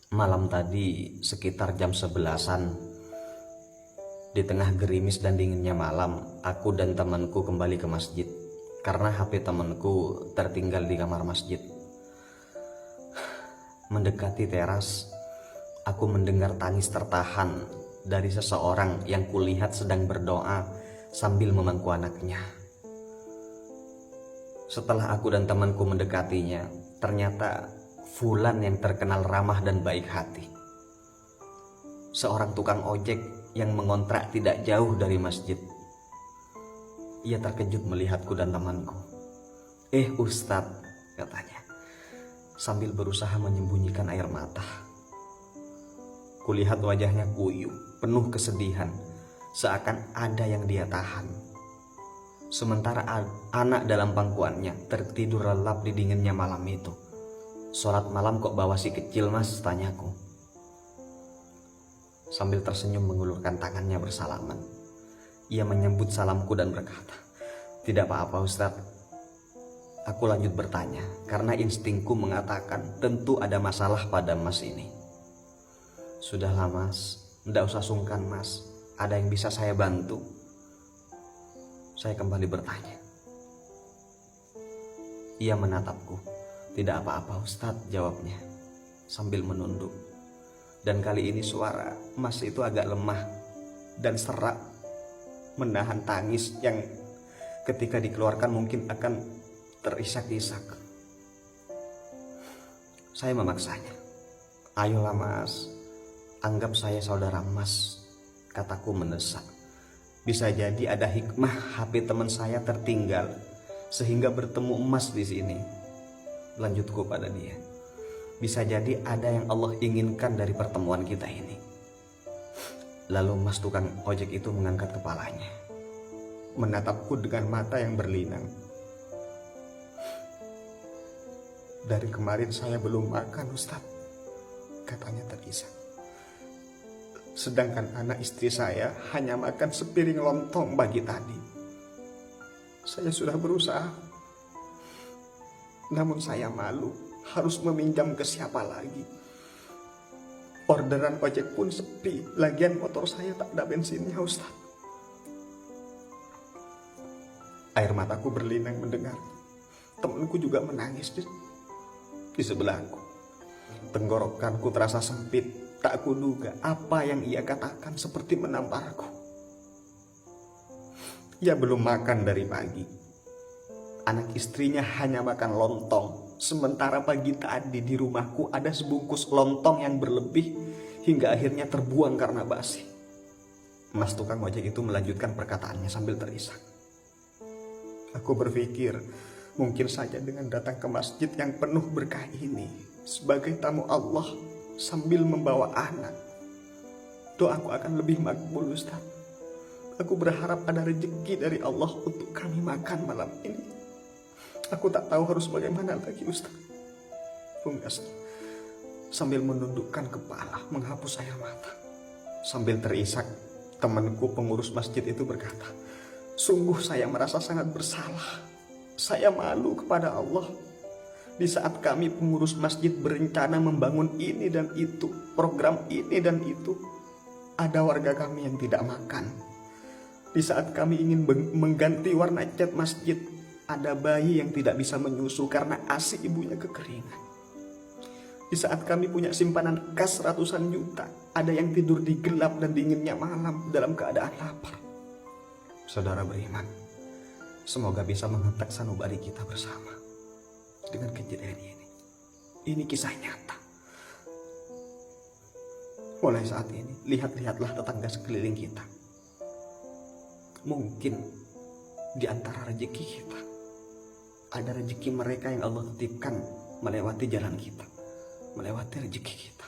Malam tadi sekitar jam 11-an, di tengah gerimis dan dinginnya malam, aku dan temanku kembali ke masjid karena HP temanku tertinggal di kamar masjid. Mendekati teras, aku mendengar tangis tertahan dari seseorang yang kulihat sedang berdoa sambil memangku anaknya. Setelah aku dan temanku mendekatinya, ternyata Fulan yang terkenal ramah dan baik hati. Seorang tukang ojek yang mengontrak tidak jauh dari masjid. Ia terkejut melihatku dan temanku. Ustadz," katanya, sambil berusaha menyembunyikan air mata. Kulihat wajahnya kuyu, penuh kesedihan, seakan ada yang dia tahan. Sementara anak dalam pangkuannya tertidur lelap di dinginnya malam itu. "Sholat malam kok bawa si kecil, Mas?" tanyaku. Sambil tersenyum mengulurkan tangannya bersalaman, ia menyambut salamku dan berkata, "Tidak apa-apa, Ustadz." Aku lanjut bertanya, karena instingku mengatakan tentu ada masalah pada Mas ini. "Sudahlah Mas, tidak usah sungkan Mas. Ada yang bisa saya bantu?" Saya kembali bertanya. Ia menatapku. "Tidak apa-apa Ustadz," jawabnya sambil menunduk. Dan kali ini suara Mas itu agak lemah dan serak, menahan tangis yang ketika dikeluarkan mungkin akan terisak-isak. Saya memaksanya. "Ayolah Mas, anggap saya saudara Mas," kataku mendesak. "Bisa jadi ada hikmah HP teman saya tertinggal sehingga bertemu Mas di sini." Lanjutku pada dia. "Bisa jadi ada yang Allah inginkan dari pertemuan kita ini." Lalu Mas tukang ojek itu mengangkat kepalanya, menatapku dengan mata yang berlinang. "Dari kemarin saya belum makan Ustadz," katanya terisak. "Sedangkan anak istri saya hanya makan sepiring lontong pagi tadi. Saya sudah berusaha, namun saya malu harus meminjam ke siapa lagi. Orderan ojek pun sepi, lagian motor saya tak ada bensinnya Ustaz." Air mataku berlinang mendengar. Temanku juga menangis di sebelahku. Tenggorokanku terasa sempit, tak kuduga apa yang ia katakan seperti menamparku. Ia belum makan dari pagi. Anak istrinya hanya makan lontong, sementara pagi tadi di rumahku ada sebungkus lontong yang berlebih hingga akhirnya terbuang karena basi. Mas tukang ojek itu melanjutkan perkataannya sambil terisak. "Aku berpikir mungkin saja dengan datang ke masjid yang penuh berkah ini sebagai tamu Allah sambil membawa anak, doaku akan lebih makbul Ustaz. Aku berharap ada rezeki dari Allah untuk kami makan malam ini. Aku tak tahu harus bagaimana lagi Ustaz." Pungkas sambil menundukkan kepala menghapus air mata. Sambil terisak, temanku pengurus masjid itu berkata, "Sungguh saya merasa sangat bersalah. Saya malu kepada Allah. Di saat kami pengurus masjid berencana membangun ini dan itu, program ini dan itu, ada warga kami yang tidak makan. Di saat kami ingin mengganti warna cat masjid, ada bayi yang tidak bisa menyusu karena ASI ibunya kekeringan. Di saat kami punya simpanan kas ratusan juta, ada yang tidur di gelap dan dinginnya malam dalam keadaan lapar." Saudara beriman, semoga bisa menghentak sanubari kita bersama dengan kejadian ini. Ini kisah nyata. Mulai saat ini, lihatlah tetangga sekeliling kita. Mungkin di antara rezeki kita ada rezeki mereka yang Allah titipkan melewati jalan kita, melewati rezeki kita.